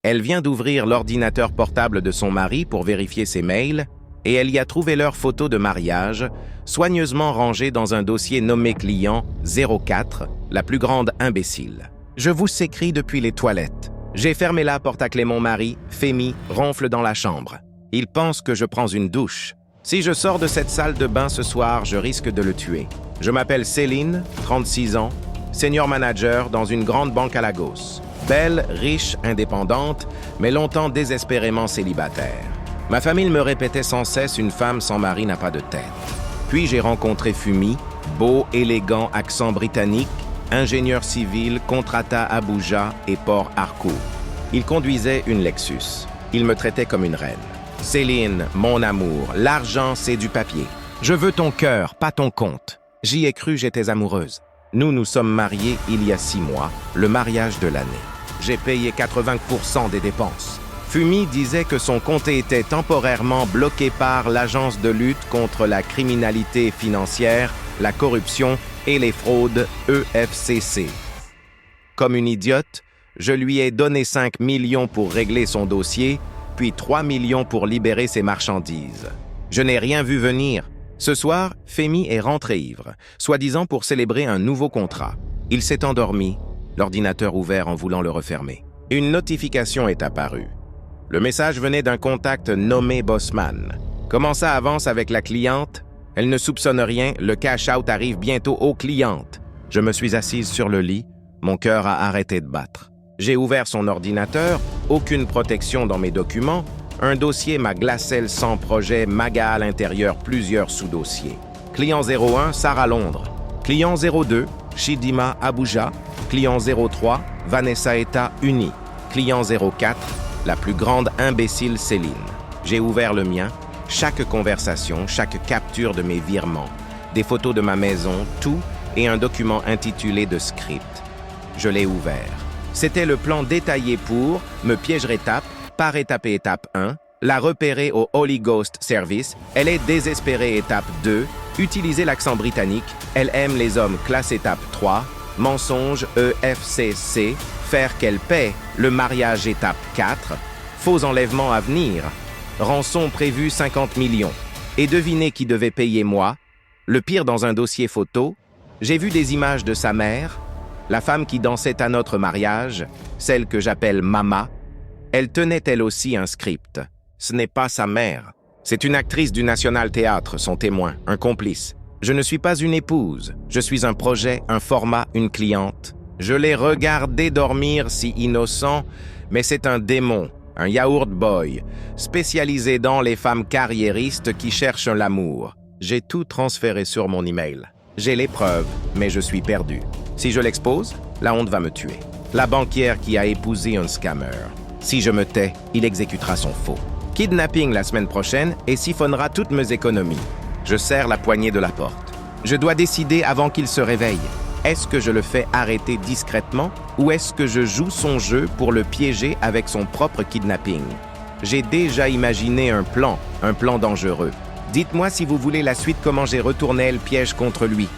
Elle vient d'ouvrir l'ordinateur portable de son mari pour vérifier ses mails et elle y a trouvé leur photo de mariage, soigneusement rangée dans un dossier nommé client 04, la plus grande imbécile. Je vous écris depuis les toilettes. J'ai fermé la porte à clé, mon mari, Femi, ronfle dans la chambre. Il pense que je prends une douche. Si je sors de cette salle de bain ce soir, je risque de le tuer. Je m'appelle Céline, 36 ans, senior manager dans une grande banque à Lagos. Belle, riche, indépendante, mais longtemps désespérément célibataire. Ma famille me répétait sans cesse: une femme sans mari n'a pas de tête. Puis j'ai rencontré Fumi, beau, élégant, accent britannique, ingénieur civil, contrata à Abuja et Port Harcourt. Il conduisait une Lexus. Il me traitait comme une reine. Céline, mon amour, l'argent, c'est du papier. Je veux ton cœur, pas ton compte. J'y ai cru, j'étais amoureuse. Nous sommes mariés il y a 6 mois, le mariage de l'année. J'ai payé 80% des dépenses. Fumi disait que son comté était temporairement bloqué par l'Agence de lutte contre la criminalité financière, la corruption et les fraudes EFCC. Comme une idiote, je lui ai donné 5 millions pour régler son dossier, puis 3 millions pour libérer ses marchandises. Je n'ai rien vu venir. Ce soir, Femi est rentré ivre, soi-disant pour célébrer un nouveau contrat. Il s'est endormi, l'ordinateur ouvert en voulant le refermer. Une notification est apparue. Le message venait d'un contact nommé Bossman. Comment ça avance avec la cliente? Elle ne soupçonne rien, le cash-out arrive bientôt aux clientes. Je me suis assise sur le lit, mon cœur a arrêté de battre. J'ai ouvert son ordinateur, aucune protection dans mes documents, un dossier m'a glacé sans projet, MAGA à l'intérieur, plusieurs sous-dossiers. Client 01, Sarah Londres. Client 02, Chidima Abuja. Client 03, Vanessa Eta Uni. Client 04, la plus grande imbécile Céline. J'ai ouvert le mien, chaque conversation, chaque capture de mes virements, des photos de ma maison, tout, et un document intitulé de script. Je l'ai ouvert. C'était le plan détaillé pour me piéger étape par étape et étape 1, la repérer au Holy Ghost Service, elle est désespérée étape 2, utiliser l'accent britannique, elle aime les hommes classe étape 3, mensonge EFCC, faire qu'elle paie, le mariage étape 4, faux enlèvement à venir, rançon prévue 50 millions. Et devinez qui devait payer moi? Le pire dans un dossier photo, j'ai vu des images de sa mère, la femme qui dansait à notre mariage, celle que j'appelle Mama. Elle tenait elle aussi un script. Ce n'est pas sa mère. C'est une actrice du National Théâtre, son témoin, un complice. Je ne suis pas une épouse. Je suis un projet, un format, une cliente. Je l'ai regardé dormir si innocent, mais c'est un démon, un yaourt boy, spécialisé dans les femmes carriéristes qui cherchent l'amour. J'ai tout transféré sur mon email. J'ai les preuves, mais je suis perdu. Si je l'expose, la honte va me tuer. La banquière qui a épousé un scammer. Si je me tais, il exécutera son faux. Kidnapping la semaine prochaine et siphonnera toutes mes économies. Je serre la poignée de la porte. Je dois décider avant qu'il se réveille. Est-ce que je le fais arrêter discrètement ou est-ce que je joue son jeu pour le piéger avec son propre kidnapping? J'ai déjà imaginé un plan dangereux. Dites-moi si vous voulez la suite, comment j'ai retourné le piège contre lui.